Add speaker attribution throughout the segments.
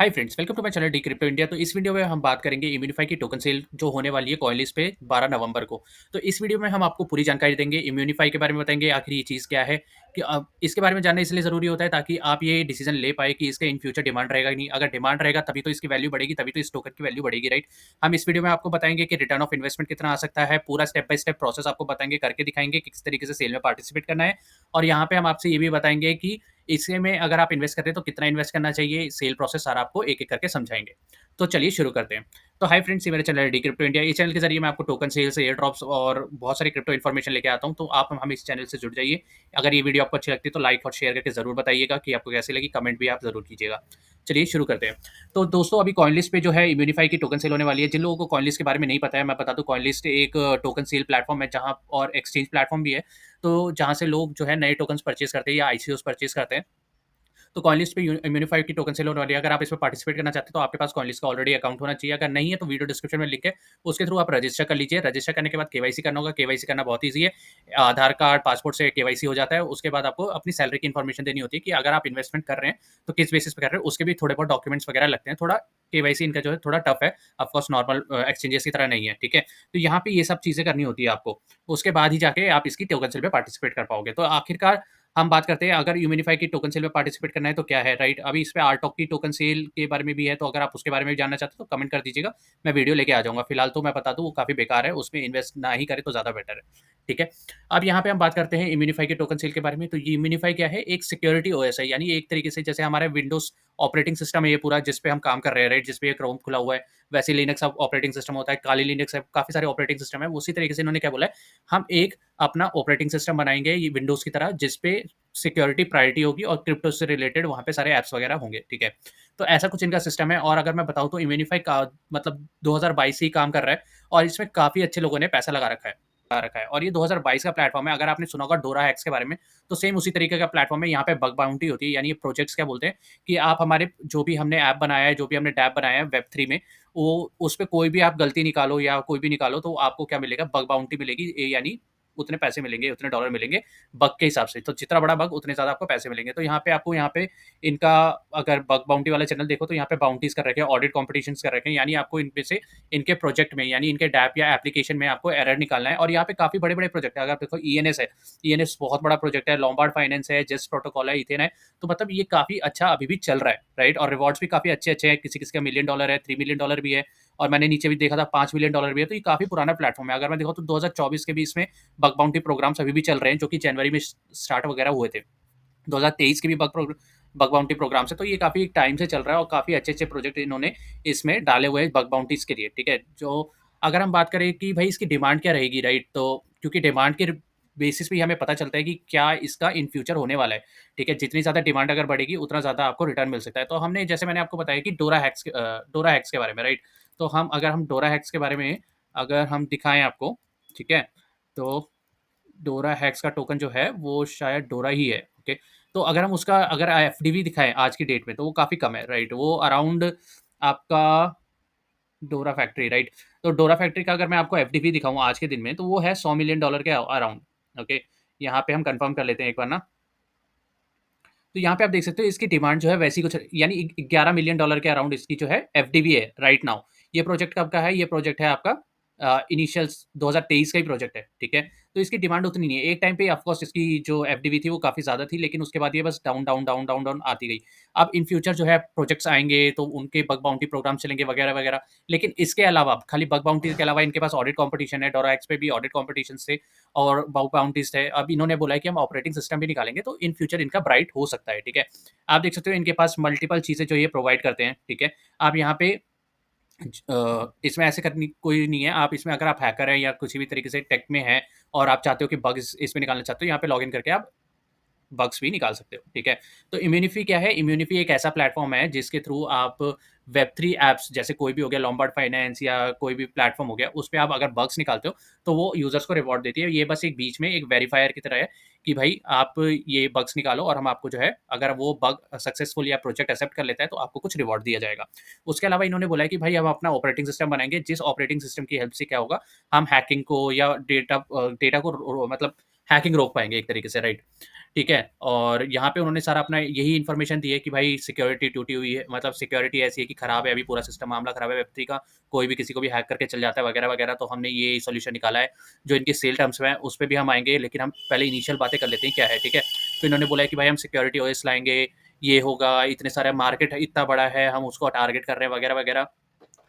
Speaker 1: Hi friends, welcome to my channel the crypto India. तो इस video में हम बात करेंगे इम्यूनिफाई की टोकन सेल जो होने वाली है कॉइनलिस्ट पे 12 नवंबर को। तो इस वीडियो में हम आपको पूरी जानकारी देंगे, इम्यूनिफाई के बारे में बताएंगे आखिर ये चीज़ क्या है, कि अब इसके बारे में जानना इसलिए ज़रूरी होता है ताकि आप ये डिसीजन ले पाए कि इसका इन फ्यूचर डिमांड रहेगा कि नहीं। अगर डिमांड रहेगा तभी तो इसकी वैल्यू बढ़ेगी, तभी तो इस टोकन की वैल्यू बढ़ेगी, राइट। हम इस वीडियो में आपको बताएंगे कि रिटर्न ऑफ इन्वेस्टमेंट कितना आ सकता है, पूरा स्टेप बाय स्टेप प्रोसेस आपको बताएंगे, करके दिखाएंगे कि किस तरीके से सेल में पार्टिसिपेट करना है। और यहाँ पे हम आपसे ये भी बताएंगे कि इसी में अगर आप इन्वेस्ट करते हैं तो कितना इन्वेस्ट करना चाहिए, सेल प्रोसेस सारा आपको एक-एक करके समझाएँगे। तो चलिए शुरू करते हैं। तो हाय फ्रेंड्स, ये मेरा चैनल है डी क्रिप्टो इंडिया। इस चैनल के ज़रिए मैं आपको टोकन सेल्स, एयर ड्रॉप्स और बहुत सारी क्रिप्टो इन्फॉर्मेशन लेके आता हूँ, तो आप हम इस चैनल से जुड़ जाइए। अगर ये वीडियो आपको अच्छी लगती है तो लाइक और शेयर करके ज़रूर बताइएगा कि आपको कैसी लगी, कमेंट भी आप ज़रूर कीजिएगा। चलिए शुरू करते हैं। तो दोस्तों, अभी कॉइनलिस्ट पे जो है इम्यूनिफाई की टोकन सेल होने वाली है। जिन लोगों को कॉइनलिस्ट के बारे में नहीं पता है, मैं बता दूँ, कॉइनलिस्ट एक टोकन सेल प्लेटफॉर्म है जहाँ और एक्सचेंज प्लेटफॉर्म भी है। तो जहाँ से लोग जो है नए टोकन्स परचेज़ करते हैं या आईसीओज़ परचेज़ करते हैं। तो कॉइनलिस्ट पे इम्यूनिफाई की टोकन सेल होने वाली है। अगर आप इसमें पार्टिसिपेट करना चाहते हैं तो आपके पास कॉइनलिस्ट का ऑलरेडी अकाउंट होना चाहिए। अगर नहीं है तो वीडियो डिस्क्रिप्शन में लिंक है, उसके थ्रू आप रजिस्टर कर लीजिए। रजिस्टर करने के बाद केवाईसी करना होगा। केवाईसी करना बहुत ईज़ी है। आधार कार्ड, पासपोर्ट से केवाईसी हो जाता है। उसके बाद आपको अपनी सैलरी की इन्फॉर्मेशन देनी होती है कि अगर आप इन्वेस्टमेंट कर रहे हैं तो किस बेसिस पे कर रहे हैं। उसके भी थोड़े बहुत डॉक्यूमेंट्स वगैरह लगते हैं। थोड़ा केवाईसी इनका जो है थोड़ा टफ है। ऑफ कोर्स नॉर्मल एक्सचेंजेस की तरह नहीं है, ठीक है? तो यहाँ पे ये सब चीज़ें करनी होती है आपको। उसके बाद ही जाके आप इसकी टोकन सेल में पार्टिसिपेट कर पाओगे। तो आखिरकार हम बात करते हैं, अगर यूमिनिफाई की टोकन सेल में पार्टिसिपेट करना है तो क्या है, राइट। अभी इस पे आरटॉक की टोकन सेल के बारे में भी है, तो अगर आप उसके बारे में भी जानना चाहते हो तो कमेंट कर दीजिएगा, मैं वीडियो लेके आ जाऊंगा। फिलहाल तो मैं बता दूं वो काफ़ी बेकार है, उसमें इन्वेस्ट ना ही करें तो ज़्यादा बेटर है, ठीक है। अब यहाँ पे हम बात करते हैं इम्यूनिफाई के टोकन सेल के बारे में। तो ये इम्यूनिफाई क्या है, एक सिक्योरिटी ओएस है, यानी एक तरीके से जैसे हमारा विंडोज ऑपरेटिंग सिस्टम है ये पूरा, जिस पे हम काम कर रहे हैं, राइट, जिस पे ये क्रोम खुला हुआ है, वैसे लिनक्स ऑपरेटिंग सिस्टम होता है, काली लिनक्स है, काफ़ी सारे ऑपरेटिंग सिस्टम है। उसी तरीके से इन्होंने क्या बोला है, हम एक अपना ऑपरेटिंग सिस्टम बनाएंगे ये विंडोज़ की तरह, जिस पे सिक्योरिटी प्रायोरिटी होगी और क्रिप्टो से रिलेटेड वहाँ पे सारे ऐप्स वगैरह होंगे, ठीक है। तो ऐसा कुछ इनका सिस्टम है। और अगर मैं बताऊँ तो इम्यूनिफाई का मतलब 2022 से ही काम कर रहा है और इसमें काफ़ी अच्छे लोगों ने पैसा लगा रखा है और ये 2022 का प्लेटफॉर्म है। अगर आपने सुना होगा डोरा हैक्स के बारे में, तो सेम उसी तरीके का प्लेटफॉर्म है। यहाँ पे बग बाउंटी होती है, यानी ये प्रोजेक्ट्स क्या बोलते हैं कि आप हमारे जो भी हमने ऐप बनाया है, जो भी हमने डैप बनाया है वेब 3 में, वो उस पे कोई भी आप गलती निकालो या कोई भी निकालो तो आपको क्या मिलेगा, बग बाउंटी मिलेगी। यानी उतने पैसे मिलेंगे, उतने डॉलर मिलेंगे बग के हिसाब से। तो जितना बड़ा बग उतने ज़्यादा आपको पैसे मिलेंगे। तो यहाँ पे इनका अगर बग बाउंटी वाला चैनल देखो तो यहाँ पे बाउंटीज़ कर रखे हैं, ऑडिट कॉम्पिटिशन्स कर रखे हैं, यानी आपको इनमें से इनके प्रोजेक्ट में, यानी इनके डैप या एप्लीकेशन में आपको एरर निकालना है। और यहाँ पे काफ़ी बड़े-बड़े प्रोजेक्ट है। अगर देखो ईएनएस है, ईएनएस बहुत बड़ा प्रोजेक्ट है, लोम्बार्ड फाइनेंस है, जेस्ट प्रोटोकॉल है, इथेन है। तो मतलब ये काफ़ी अच्छा अभी भी चल रहा है, राइट। और रिवॉर्ड्स भी काफ़ी अच्छे-अच्छे हैं। किसी-किसी का $1 मिलियन है, $3 मिलियन भी है और मैंने नीचे भी देखा था $5 मिलियन भी है। तो ये काफ़ी पुराना प्लेटफॉर्म है। अगर मैं देखूँ तो 2024 के भी इसमें बग बाउंटी प्रोग्राम्स अभी भी चल रहे हैं, जो कि जनवरी में स्टार्ट वगैरह हुए थे। 2023 के भी बग बाउंटी प्रोग्राम्स है। तो ये काफ़ी टाइम से चल रहा है और काफ़ी अच्छे-अच्छे प्रोजेक्ट इन्होंने इसमें डाले हुए हैं बग बाउंटीज़ के लिए, ठीक है। जो अगर हम बात करें कि भाई इसकी डिमांड क्या रहेगी, राइट, तो क्योंकि डिमांड के बेसिस पे ही हमें पता चलता है कि क्या इसका इन फ्यूचर होने वाला है, ठीक है। जितनी ज़्यादा डिमांड अगर बढ़ेगी उतना ज़्यादा आपको रिटर्न मिल सकता है। तो हमने जैसे मैंने आपको बताया कि डोरा हैक्स के बारे में, राइट। तो हम डोरा हैक्स के बारे में अगर हम दिखाएँ आपको, ठीक है, तो डोरा हैक्स का टोकन जो है वो शायद डोरा ही है, ओके। तो अगर हम उसका अगर एफडीवी दिखाएँ आज की डेट में तो वो काफ़ी कम है, राइट। वो अराउंड आपका डोरा फैक्ट्री, राइट। तो डोरा फैक्ट्री का अगर मैं आपको एफडीवी दिखाऊँ आज के दिन में तो वो है $100 मिलियन के अराउंड, ओके। यहाँ पे हम कंफर्म कर लेते हैं एक बार ना। तो यहाँ पे आप देख सकते हो इसकी डिमांड जो है वैसी कुछ, यानी $11 मिलियन के अराउंड इसकी जो है एफडीवी है राइट नाउ। ये प्रोजेक्ट कब का है? ये प्रोजेक्ट है आपका इनिशियल्स 2023 का ही प्रोजेक्ट है, ठीक है। तो इसकी डिमांड उतनी नहीं है। एक टाइम पे ऑफ कोर्स इसकी जो एफडीवी थी वो काफ़ी ज़्यादा थी, लेकिन उसके बाद ये बस down, down, down, down, down आती गई। अब इन फ्यूचर जो है प्रोजेक्ट्स आएँगे तो उनके बग बाउंटी प्रोग्राम चलेंगे वगैरह, वगैरह। लेकिन इसके अलावा खाली बग बाउंटी के अलावा इनके पास ऑडिट कॉम्पिटिशन है, डोरा एक्स पे भी ऑडिट कॉम्पिटिशन्स थे और बग बाउंटीज़ थे। अब इन्होंने बोला है कि हम ऑपरेटिंग सिस्टम भी निकालेंगे, तो इन फ्यूचर इनका ब्राइट हो सकता है, ठीक है। आप देख सकते हो इनके पास मल्टीपल चीज़ें जो ये प्रोवाइड करते हैं, ठीक है। आप यहाँ पे इसमें ऐसे करनी कोई नहीं है। आप इसमें अगर आप हैकर हैं या किसी भी तरीके से टेक में हैं और आप चाहते हो कि बग्स इसमें निकालना चाहते हो, यहाँ पे लॉगिन करके आप बग्स भी निकाल सकते हो, ठीक है। तो इम्यूनिफी क्या है? इम्यूनिफी एक ऐसा प्लेटफ़ॉर्म है जिसके थ्रू आप वेब3 ऐप्स जैसे कोई भी हो गया, लोम्बार्ड फाइनेंस या कोई भी प्लेटफ़ॉर्म हो गया, उसपे आप अगर बग्स निकालते हो, तो वो यूज़र्स को रिवॉर्ड देती है। ये बस एक बीच में एक वेरिफायर की तरह है कि भाई आप ये बग्स निकालो और हम आपको जो है, अगर वो बग सक्सेसफुल या प्रोजेक्ट एक्सेप्ट कर लेता है, तो आपको कुछ रिवॉर्ड दिया जाएगा। उसके अलावा इन्होंने बोला है कि भाई हम अपना ऑपरेटिंग सिस्टम बनाएँगे, जिस ऑपरेटिंग सिस्टम की हेल्प से क्या होगा, हम हैकिंग को या डेटा को मतलब हैकिंग रोक पाएँगे एक तरीके से, राइट? ठीक है? और यहाँ पे उन्होंने सारा अपना यही इन्फॉर्मेशन दी है कि भाई सिक्योरिटी टूटी हुई है, मतलब सिक्योरिटी ऐसी है कि खराब है, अभी पूरा सिस्टम मामला खराब है वेब3 का, कोई भी किसी को भी हैक करके चल जाता है वगैरह-वगैरह, तो हमने ये सॉल्यूशन निकाला है। जो इनके सेल टर्म्स में है, उस पे भी हम आएँगे, लेकिन हम पहले इनिशियल बातें कर लेते हैं क्या है, ठीक है? तो इन्होंने बोला है कि भाई हम सिक्योरिटी ओएस लाएँगे, ये होगा, इतने सारे मार्केट इतना बड़ा है, हम उसको टारगेट कर रहे हैं वगैरह-वगैरह।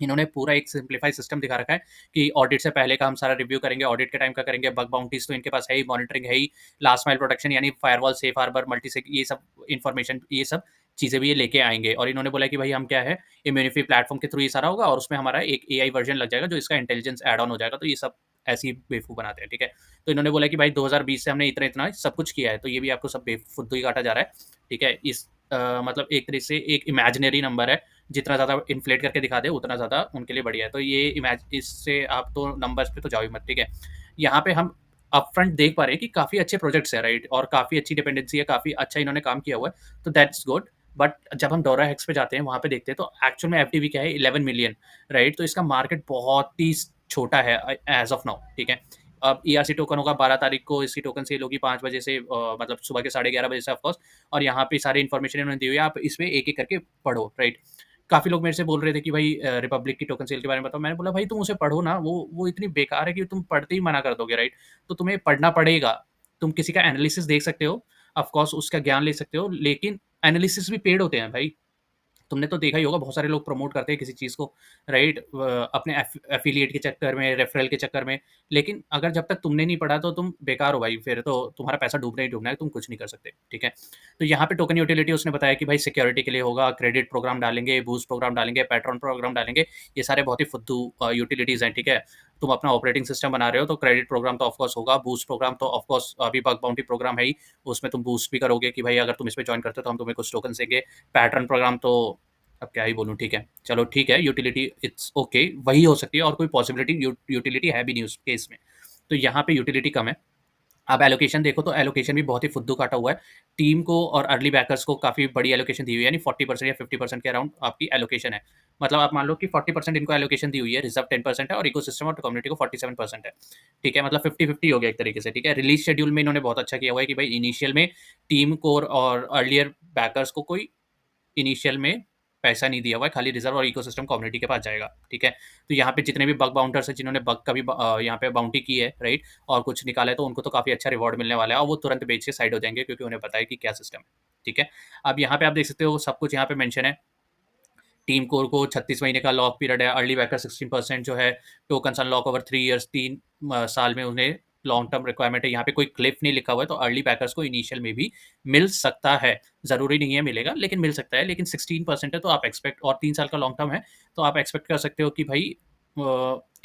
Speaker 1: इन्होंने पूरा एक सिंप्लीफाइड सिस्टम दिखा रखा है कि ऑडिट से पहले का हम सारा रिव्यू करेंगे, ऑडिट के टाइम का करेंगे, बग बाउंटीज़ तो इनके पास है ही, मॉनिटरिंग है ही, लास्ट माइल प्रोटेक्शन यानी फायरवॉल, सेफ हार्बर, मल्टीसिग, ये सब इन्फॉर्मेशन, ये सब चीज़ें भी ये लेके आएँगे। और इन्होंने बोला कि भाई हम क्या है, इम्यूनिफी प्लेटफ़ॉर्म के थ्रू ये सारा होगा और उसमें हमारा एक एआई वर्ज़न लग जाएगा जो इसका इंटेलिजेंस ऐड ऑन हो जाएगा, तो ये सब ऐसे ही बेवकूफ़ बनाते हैं, ठीक है? तो इन्होंने बोला कि भाई 2020 से हमने इतना-इतना सब कुछ किया है, तो ये भी आपको सब फुद्दू ही काटा जा रहा है, ठीक है? मतलब एक तरह से एक इमेजिनरी नंबर है, जितना ज़्यादा इन्फ्लेट करके दिखा दे उतना ज़्यादा उनके लिए बढ़िया है। तो ये इससे आप तो नंबर्स पे तो जाओ ही मत, ठीक है? यहाँ पे हम अपफ्रंट देख पा रहे हैं कि काफ़ी अच्छे प्रोजेक्ट्स हैं, राइट? और काफ़ी अच्छी डिपेंडेंसी है, काफ़ी अच्छा इन्होंने काम किया हुआ है, तो दैट्स गुड। बट जब हम डोरा हेक्स पे जाते हैं, वहाँ पे देखते हैं तो एक्चुअल में एफटीवी क्या है, 11 मिलियन, राइट? तो इसका मार्केट बहुत ही छोटा है एज़ ऑफ नाउ, ठीक है? अब ईआरसी टोकन होगा 12 तारीख को, इसकी टोकन सेल होगी 5 बजे से, मतलब सुबह के 11:30 बजे से ऑफ कोर्स। और यहाँ पे सारी इन्फॉर्मेशन इन्होंने दी हुई है, आप इसमें एक-एक करके पढ़ो, राइट? काफ़ी लोग मेरे से बोल रहे थे कि भाई रिपब्लिक की टोकन सेल के बारे में बताओ। मैंने बोला भाई तुम उसे पढ़ो ना, वो इतनी बेकार है कि तुम पढ़ते ही मना कर दोगे, राइट? तो तुम्हें पढ़ना पड़ेगा। तुम किसी का एनालिसिस देख सकते हो, ऑफ कोर्स उसका ज्ञान ले सकते हो, लेकिन एनालिसिस भी पेड होते हैं भाई। तुमने तो देखा ही होगा, बहुत सारे लोग प्रमोट करते हैं किसी चीज़ को, राइट? अपने एफ़िलिएट के चक्कर में, रेफरल के चक्कर में। लेकिन अगर जब तक तुमने नहीं पढ़ा तो तुम बेकार हो भाई, फिर तो तुम्हारा पैसा डूबना ही डूबना है, तुम कुछ नहीं कर सकते, ठीक है? तो यहाँ पे टोकन यूटिलिटी उसने बताया कि भाई सिक्योरिटी के लिए होगा, क्रेडिट प्रोग्राम डालेंगे, बूस्ट प्रोग्राम डालेंगे, पैट्रॉन प्रोग्राम डालेंगे। ये सारे बहुत ही फुद्दू यूटिलिटीज़ हैं, ठीक है? तुम अपना ऑपरेटिंग सिस्टम बना रहे हो तो क्रेडिट प्रोग्राम तो ऑफ कोर्स होगा, बूस्ट प्रोग्राम तो ऑफ कोर्स अभी बग बाउंटी प्रोग्राम है ही, उसमें तुम बूस्ट भी करोगे कि भाई अगर तुम इसमें जॉइन करते हो तो हम तुम्हें कुछ टोकन देंगे। पैटर्न प्रोग्राम तो अब क्या ही बोलूँ, ठीक है। चलो ठीक है, यूटिलिटी इट्स ओके, वही हो सकती है और कोई पॉसिबिलिटी यूटिलिटी है भी नहीं उस केस में। तो यहाँ पे यूटिलिटी कम है। आप एलोकेशन देखो तो एलोकेशन भी बहुत ही फुद्दू काटा हुआ है। टीम को और अर्ली बैकर्स को काफ़ी बड़ी एलोकेशन दी हुई है, यानी 40% या 50% के अराउंड आपकी एलोकेशन है। मतलब आप मान लो कि 40% इनको एलोकेशन दी हुई है, रिज़र्व 10% है और इकोसिस्टम और कम्युनिटी को 47% है। ठीक है? मतलब 50-50 हो गया एक तरीके से, ठीक है? रिलीज़ शेड्यूल में इन्होंने बहुत अच्छा किया हुआ है कि भाई इनिशियल में टीम कोर और अर्लियर बैकर्स को कोई इनिशियल में पैसा नहीं दिया हुआ है, खाली रिज़र्व और इकोसिस्टम कम्युनिटी के पास जाएगा, ठीक है? तो यहाँ पे जितने भी बग बाउंटर्स हैं, जिन्होंने बग का भी यहाँ पे बाउंटी की है, राइट? और कुछ निकाला है, तो उनको तो काफ़ी अच्छा रिवॉर्ड मिलने वाला है और वो तुरंत बेच के साइड हो जाएँगे क्योंकि उन्हें पता है कि क्या सिस्टम है, ठीक है? अब यहाँ पे आप देख सकते हो सब कुछ यहाँ पे मेंशन है। टीम कोर को 36 महीने का लॉक पीरियड है, अर्ली बैकर 16% जो है, टोकन्स अनलॉक ओवर 3 इयर्स, 3 साल में उन्हें लॉन्ग टर्म रिक्वायरमेंट है। यहाँ पे कोई क्लिफ नहीं लिखा हुआ है, तो अर्ली बैकर्स को इनिशियल में भी मिल सकता है। ज़रूरी नहीं है मिलेगा, लेकिन मिल सकता है। लेकिन 16% है तो आप एक्सपेक्ट, और 3 साल का लॉन्ग टर्म है, तो आप एक्सपेक्ट कर सकते हो कि भाई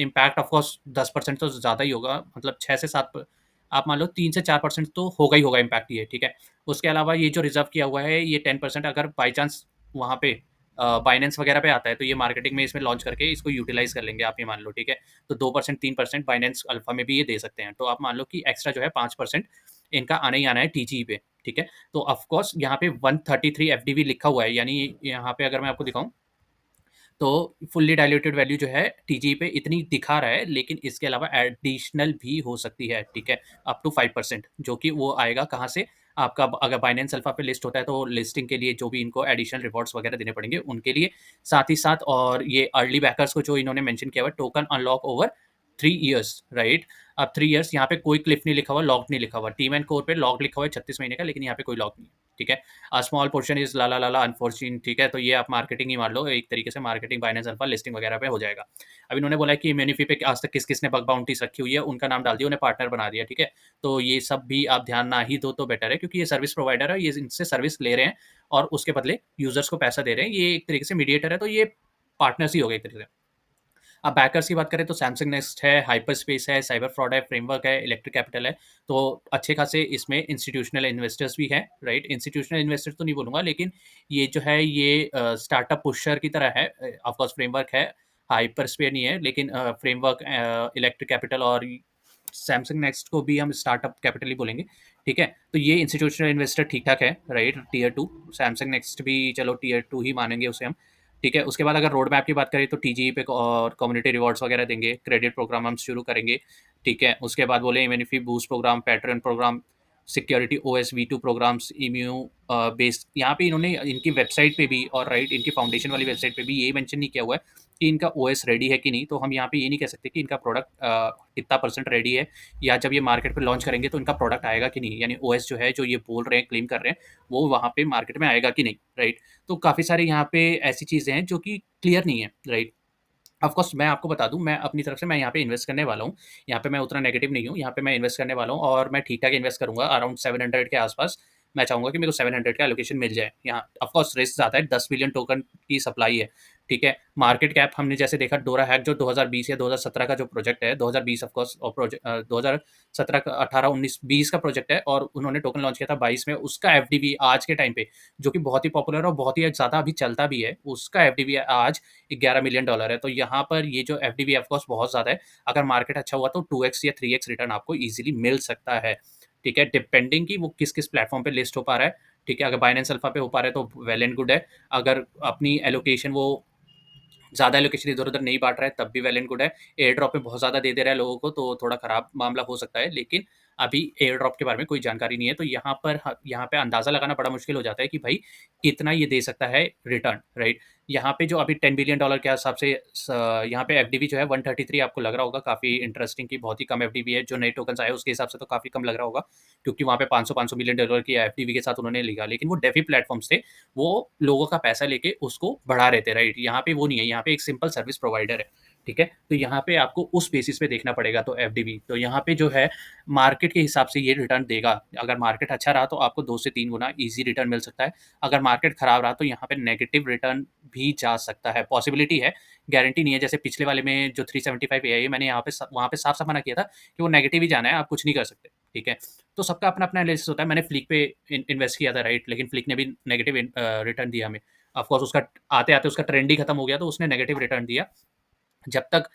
Speaker 1: इम्पैक्ट ऑफ कोर्स 10% तो ज़्यादा ही होगा, मतलब 6 से 7 आप मान लो 3 से 4% तो होगा ही होगा इम्पैक्ट ये, ठीक है? उसके अलावा ये जो रिज़र्व किया हुआ है, ये 10% अगर बाय चांस वहाँ पे बाइनेंस वगैरह पे आता है, तो ये मार्केटिंग में इसमें लॉन्च करके इसको यूटिलाइज़ कर लेंगे, आप ये मान लो, ठीक है? तो 2% 3% बाइनेंस अल्फ़ा में भी ये दे सकते हैं। तो आप मान लो कि एक्स्ट्रा जो है 5% इनका आना ही आना है टीजी पे, ठीक है? तो ऑफ़ कोर्स यहाँ पे 133 एफडीवी लिखा हुआ है, यानी यहाँ पे अगर मैं आपको दिखाऊँ तो फुल्ली डाइल्यूटेड वैल्यू जो है टीजी पे इतनी दिखा रहा है, लेकिन इसके अलावा एडिशनल भी हो सकती है, ठीक है? अप टू 5%, जो कि वो आएगा कहाँ से? आपका अगर बाइनेंस अल्फा पे लिस्ट होता है तो लिस्टिंग के लिए जो भी इनको एडिशनल रिवॉर्ड्स वगैरह देने पड़ेंगे उनके लिए। साथ ही साथ और ये अर्ली बैकर्स को जो इन्होंने मेंशन किया हुआ है, token unlock over 3 years, right? अब 3 इयर्स यहाँ पे कोई क्लिफ नहीं लिखा हुआ, लॉक नहीं लिखा हुआ। टीम एंड कोर पे लॉक लिखा हुआ है 36 महीने का, लेकिन यहाँ पे कोई लॉक नहीं है, ठीक है? स्मॉल पोर्शन इज़ ला अनफॉर्च्यूनेट, ठीक है? तो ये आप मार्केटिंग ही मान लो, एक तरीके से मार्केटिंग बाइनेंस अल्फा लिस्टिंग वगैरह पे हो जाएगा। अब इन्होंने बोला है कि इम्यूनिटी पे आज तक किस-किसने बग बाउंटीज़ रखी हुई है, उनका नाम डाल दिया, उन्हें पार्टनर बना दिया, ठीक है? तो ये सब भी आप ध्यान ना ही दो तो बेटर है, क्योंकि ये सर्विस प्रोवाइडर है, ये इनसे सर्विस ले रहे हैं और उसके बदले यूज़र्स को पैसा दे रहे हैं। ये एक तरीके से मीडिएटर है, तो ये पार्टनर्स ही हो गए एक तरीके से। अब बैकर्स की बात करें तो सैमसंग नेक्स्ट है, हाइपरस्पेस है, साइबर फ्रॉड है, फ्रेमवर्क है, इलेक्ट्रिक कैपिटल है। तो अच्छे खासे इसमें इंस्टीट्यूशनल इन्वेस्टर्स भी हैं, राइट? इंस्टीट्यूशनल इन्वेस्टर तो नहीं बोलूँगा, लेकिन ये जो है ये स्टार्टअप पुशर की तरह है। ऑफ कोर्स फ्रेमवर्क है, हाइपरस्फीयर नहीं है, लेकिन फ्रेमवर्क, इलेक्ट्रिक कैपिटल और सैमसंग नेक्स्ट को भी हम स्टार्टअप कैपिटल ही बोलेंगे, ठीक है? तो ये इंस्टीट्यूशनल इन्वेस्टर ठीक-ठाक है, राइट? टियर 2 सैमसंग नेक्स्ट भी चलो टियर 2 ही मानेंगे उसे हम। ठीक है? उसके बाद अगर रोड मैप की बात करें तो टीजीई पे और कम्युनिटी रिवॉर्ड्स वगैरह देंगे, क्रेडिट प्रोग्राम हम शुरू करेंगे, ठीक है? उसके बाद बोले immunity boost program, pattern program, security OS V2 programs, based यहाँ पे इन्होंने इनकी वेबसाइट पे भी और राइट इनकी फाउंडेशन वाली वेबसाइट पे भी ये मेंशन नहीं किया हुआ है कि इनका ओएस रेडी है कि नहीं। तो हम यहाँ पे ये नहीं कह सकते कि इनका प्रोडक्ट कितना परसेंट रेडी है, या जब ये मार्केट पे लॉन्च करेंगे तो इनका प्रोडक्ट आएगा कि नहीं, यानी ओएस जो है, जो ये बोल रहे हैं, क्लेम कर रहे हैं, वो वहाँ पे मार्केट में आएगा कि नहीं, राइट? तो काफ़ी सारे यहाँ पे ऐसी चीज़ें हैं जो कि क्लियर नहीं है, राइट? ऑफ कोर्स मैं आपको बता दूँ, मैं अपनी तरफ से मैं यहाँ पे इन्वेस्ट करने वाला हूँ। यहाँ पे मैं उतना नेगेटिव नहीं हूँ, यहाँ पे मैं इन्वेस्ट करने वाला हूँ और मैं ठीक-ठाक इन्वेस्ट करूँगा अराउंड 700 के आस-पास। मैं चाहूँगा कि मेरे को 700 का एलोकेशन मिल जाए। यहाँ ऑफ कोर्स रिस्क ज़्यादा है, 10 बिलियन टोकन की सप्लाई है, ठीक है? मार्केट कैप हमने जैसे देखा डोरा हैक जो 2020 या 2017 का जो प्रोजेक्ट है, 2020 ऑफ कोर्स, और 2017 का 18, 19, 20 का प्रोजेक्ट है और उन्होंने टोकन लॉन्च किया था 22 में। उसका एफडीवी आज के टाइम पे, जो कि बहुत ही पॉपुलर और बहुत ही ज़्यादा अभी चलता भी है, उसका एफडीवी आज $11 मिलियन है। तो यहाँ पर ये जो एफडीवी ऑफ कोर्स बहुत ज़्यादा है। अगर मार्केट अच्छा हुआ तो 2x या 3x रिटर्न आपको ईज़िली मिल सकता है, ठीक है? डिपेंडिंग कि वो किस-किस प्लेटफ़ॉर्म पे लिस्ट हो पा रहा है, ठीक है? अगर बाइनेंस अल्फ़ा पे हो पा रहा है तो वेल एंड गुड है। अगर अपनी एलोकेशन वो ज़्यादा एलोकेशन इधर-उधर नहीं बाँट रहा है, तब भी वेल एंड गुड है। एयर ड्रॉप में बहुत ज़्यादा दे दे रहा है लोगों को, तो थोड़ा खराब मामला हो सकता है, लेकिन अभी एयर ड्रॉप के बारे में कोई जानकारी नहीं है, तो यहाँ पे अंदाज़ा लगाना बड़ा मुश्किल हो जाता है कि भाई कितना ये दे सकता है रिटर्न, राइट? यहाँ पे जो अभी $10 बिलियन के हिसाब से यहाँ पे एफडीवी जो है 133 आपको लग रहा होगा काफ़ी इंटरेस्टिंग, कि बहुत ही कम एफडीवी है। जो नए टोकन्स आए उसके हिसाब से तो काफ़ी कम लग रहा होगा, क्योंकि वहाँ पे 500 मिलियन डॉलर की एफडीवी के साथ उन्होंने लिया, लेकिन वो डेफी प्लेटफ़ॉर्म्स थे, वो लोगों का पैसा लेके उसको बढ़ा रहे थे, राइट? यहाँ पे वो नहीं है, यहाँ पे एक सिंपल सर्विस प्रोवाइडर है, ठीक है? तो यहाँ पे आपको उस बेसिस पे देखना पड़ेगा, तो एफडीवी तो यहाँ पे जो है मार्केट के हिसाब से ये रिटर्न देगा। अगर मार्केट अच्छा रहा तो आपको 2 से 3 गुना ईज़ी रिटर्न मिल सकता है। अगर मार्केट खराब रहा तो यहाँ पे नेगेटिव रिटर्न भी जा सकता है, पॉसिबिलिटी है, गारंटी नहीं है। जैसे पिछले वाले में जो 375 एआई मैंने यहाँ पे वहाँ पे साफ-साफ मना किया था कि वो नेगेटिव ही जाना है, आप कुछ नहीं कर सकते, ठीक है? तो सबका अपना-अपना एनालिसिस होता है। मैंने फ्लिक पे इन्वेस्ट किया था, राइट? लेकिन फ्लिक ने भी नेगेटिव रिटर्न दिया हमें। ऑफ कोर्स उसका आते-आते उसका ट्रेंड ही खत्म हो गया, तो उसने नेगेटिव रिटर्न दिया। जब तक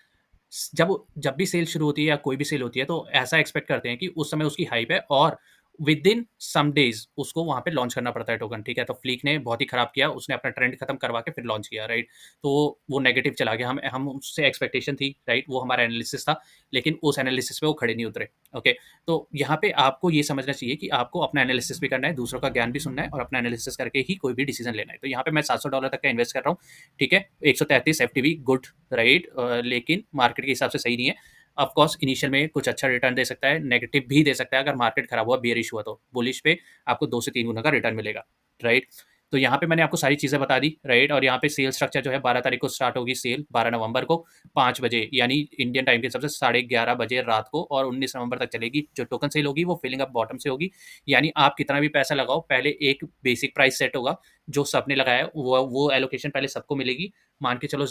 Speaker 1: जब भी सेल शुरू होती है या कोई भी सेल होती है, तो ऐसा एक्सपेक्ट करते हैं कि उस समय उसकी हाइप है और विदिन सम डेज़ उसको वहाँ पे लॉन्च करना पड़ता है टोकन, ठीक है? तो फ्लीक ने बहुत ही खराब किया, उसने अपना ट्रेंड खत्म करवा के फिर लॉन्च किया, राइट? तो वो नेगेटिव चला गया, हम उससे एक्सपेक्टेशन थी, राइट? वो हमारा एनालिसिस था, लेकिन उस एनालिसिस पे वो खड़े नहीं उतरे, ओके? तो यहाँ पे आपको ये समझना चाहिए कि आपको अपना एनालिसिस भी करना है, दूसरों का ज्ञान भी सुनना है और अपना एनालिसिस करके ही कोई भी डिसीज़न लेना है। तो यहाँ पे मैं $700 तक का इन्वेस्ट कर रहा हूँ, ठीक है? 133 एफटीवी गुड, राइट? लेकिन मार्केट के हिसाब से सही नहीं है। ऑफ कोर्स इनिशियल में कुछ अच्छा रिटर्न दे सकता है, नेगेटिव भी दे सकता है अगर मार्केट खराब हुआ, बेयरिश हुआ तो। बुलिश पे आपको 2 से 3 गुना का रिटर्न मिलेगा, राइट? तो यहाँ पे मैंने आपको सारी चीज़ें बता दी, राइट? और यहाँ पे सेल स्ट्रक्चर जो है 12 तारीख को स्टार्ट होगी सेल, 12 नवंबर को 5 बजे, यानी इंडियन टाइम के हिसाब से साढ़े 11 बजे रात को, और 19 नवंबर तक चलेगी। जो टोकन सेल होगी वो फिलिंग अप बॉटम से होगी, यानी आप कितना भी पैसा लगाओ, पहले एक बेसिक प्राइस सेट होगा, जो सबने लगाया है वो एलोकेशन पहले सबको मिलेगी। मान के चलो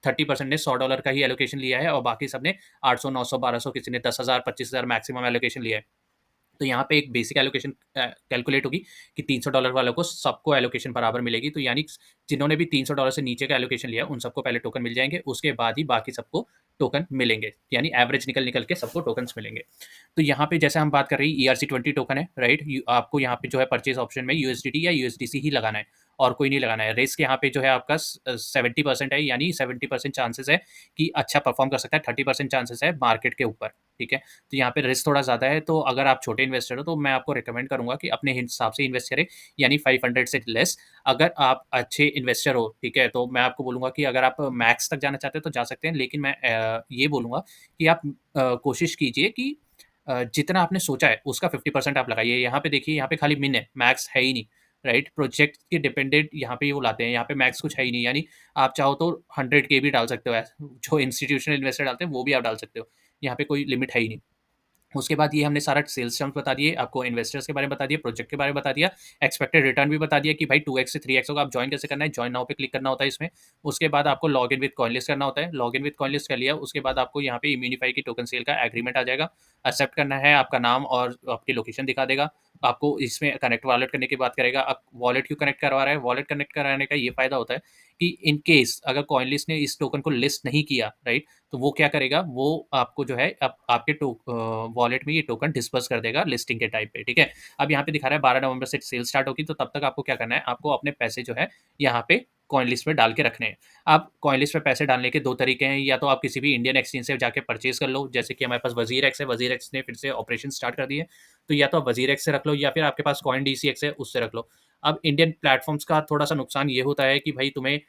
Speaker 1: 30% ने $100 का ही एलोकेशन लिया है और बाकी सबने 800, 900, 1200, किसी ने 10,000, 25,000 मैक्सिमम एलोकेशन लिया है। तो यहाँ पे एक बेसिक एलोकेशन कैलकुलेट होगी कि $300 वालों को सबको एलोकेशन बराबर मिलेगी। तो यानी जिन्होंने भी $300 से नीचे का एलोकेशन लिया, उन सबको पहले टोकन मिल जाएँगे, उसके बाद ही बाकी सबको टोकन मिलेंगे। यानी एवरेज निकल-निकल के सबको टोकन्स मिलेंगे। तो यहाँ पे जैसे हम बात कर रहे हैं, ERC-20 टोकन है, राइट? आपको यहाँ पे जो है परचेज़ ऑप्शन में यूएसडीटी या यूएसडीसी ही लगाना है और कोई नहीं लगाना है। रिस्क यहाँ पे जो है आपका 70% है, यानी 70% चांसेस है कि अच्छा परफ़ॉर्म कर सकता है, 30% चांसेस है मार्केट के ऊपर, ठीक है? तो यहाँ पे रिस्क थोड़ा ज़्यादा है, तो अगर आप छोटे इन्वेस्टर हो तो मैं आपको रिकमेंड करूँगा कि अपने हिसाब से इन्वेस्ट करें, यानी 500 से लेस। अगर आप अच्छे इन्वेस्टर हो, ठीक है, तो मैं आपको बोलूँगा कि अगर आप मैक्स तक जाना चाहते हो तो जा सकते हैं, लेकिन मैं ये बोलूँगा कि आप कोशिश कीजिए कि जितना आपने सोचा है उसका 50% आप लगाइए। यहाँ पे देखिए, यहाँ पे खाली मिन है, मैक्स है ही नहीं, राइट? प्रोजेक्ट के डिपेंडेंट यहाँ पे वो लाते हैं, यहाँ पे मैक्स कुछ है ही नहीं, यानी आप चाहो तो 100 के भी डाल सकते हो, जो इंस्टीट्यूशनल इन्वेस्टर डालते हैं वो भी आप डाल सकते हो। यहाँ पे कोई लिमिट है ही नहीं। उसके बाद ये हमने सारा सेल्स टर्म्स बता दिए, आपको इन्वेस्टर्स के बारे में बता दिया, प्रोजेक्ट के बारे में बता दिया, एक्सपेक्टेड रिटर्न भी बता दिया कि भाई 2x से 3x होगा। आप जॉइन कैसे करना है, जॉइन नाउ पे क्लिक करना होता है इसमें। उसके बाद आपको लॉगिन विद कॉइनलिस्ट करना होता है, लॉगिन विद कॉइनलिस्ट कर लिया, उसके बाद आपको यहाँ पे इम्यूनिफाई की टोकन सेल का एग्रीमेंट आ जाएगा। एक्सेप्ट करना है, आपका नाम और आपकी लोकेशन दिखा देगा। आपको इसमें कनेक्ट वॉलेट करने की बात करेगा। अब वॉलेट क्यों कनेक्ट करवा रहा है? वॉलेट कनेक्ट कराने का ये फ़ायदा होता है कि इन केस अगर कॉइनलिस्ट ने इस टोकन को लिस्ट नहीं किया, राइट? तो वो क्या करेगा, वो आपको जो है आपके वॉलेट में ये टोकन डिस्पर्स कर देगा लिस्टिंग के टाइम पे, ठीक है? अब यहाँ पे दिखा रहा है 12 नवंबर से सेल स्टार्ट होगी, तो तब तक आपको क्या करना है, आपको अपने पैसे जो है यहाँ पे कॉइन लिस्ट में डाल के रखने हैं। आप कॉइन लिस्ट में पैसे डालने के 2 तरीके हैं, या तो आप किसी भी इंडियन एक्सचेंज से जाके परचेज़ कर लो, जैसे कि हमारे पास वज़ीर एक्स है, वज़ीर एक्स ने फिर से ऑपरेशन स्टार्ट कर दिए, तो या तो आप वज़ीर एक्स से रख लो या फिर आपके पास कॉइन डीसीएक्स है, उससे रख लो। अब इंडियन प्लेटफ़ॉर्म्स का थोड़ा-सा नुकसान ये होता है कि भाई तुम्हें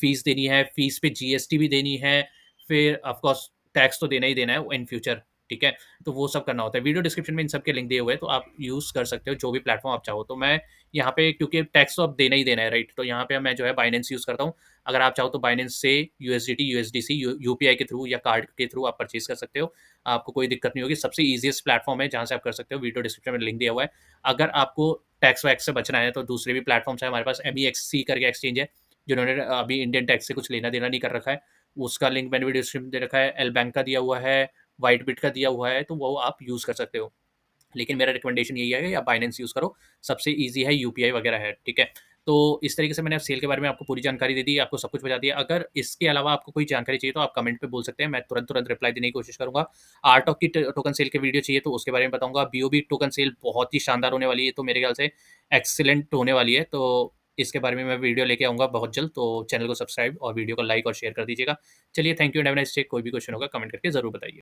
Speaker 1: फ़ीस देनी है, फ़ीस पे जीएसटी भी देनी है, फिर ऑफ़ कोर्स टैक्स तो देना ही देना है इन फ्यूचर, ठीक है? तो वो सब करना होता है। वीडियो डिस्क्रिप्शन में इन सब के लिंक दिए हुए हैं, तो आप यूज़ कर सकते हो जो भी प्लेटफ़ॉर्म आप चाहो। तो मैं यहाँ पे, क्योंकि टैक्स तो अब देना ही देना है, राइट? तो यहाँ पे मैं जो है बाइनेंस यूज़ करता हूँ। अगर आप चाहो तो बाइनेंस से यूएसडीटी, यूएसडीसी यूपीआई के थ्रू या कार्ड के थ्रू आप परचेज़ कर सकते हो। आपको कोई दिक्कत नहीं होगी। सबसे ईज़ीएस्ट प्लेटफ़ॉर्म है जहाँ से आप कर सकते हो। वीडियो डिस्क्रिप्शन में लिंक दिया हुआ है। अगर आपको टैक्स वैक्स से बचना है तो दूसरे भी प्लेटफ़ॉर्म्स हैं हमारे पास। एमईएक्ससी करके एक्सचेंज है, जिन्होंने अभी इंडियन टैक्स से कुछ लेना-देना नहीं कर रखा है। उसका लिंक मैंने वीडियो डिस्क्रिप्शन में दे रखा है। एल बैंक का दिया हुआ है, व्हाइटबिट का दिया हुआ है, तो वो आप यूज़ कर सकते हो। लेकिन मेरा रिकमेंडेशन यही है कि आप बाइनेंस यूज़ करो, सबसे ईज़ी है, यूपीआई वगैरह है, ठीक है? तो इस तरीके से मैंने सेल के बारे में आपको पूरी जानकारी दे दी, आपको सब कुछ बता दिया। अगर इसके अलावा आपको कोई जानकारी चाहिए तो आप कमेंट पे बोल सकते हैं, मैं तुरंत-तुरंत रिप्लाई देने की कोशिश करूँगा। आर्ट ऑफ की टोकन सेल की वीडियो चाहिए तो उसके बारे में बताऊँगा। बीओबी टोकन सेल बहुत ही शानदार होने वाली है, तो मेरे ख्याल से एक्सीलेंट होने वाली है, तो इसके बारे में मैं वीडियो लेके आऊँगा बहुत जल्द, तो चैनल को सब्सक्राइब और वीडियो को लाइक और शेयर कर दीजिएगा। चलिए, thank you and have a nice day. कोई भी क्वेश्चन होगा कमेंट करके ज़रूर बताइए।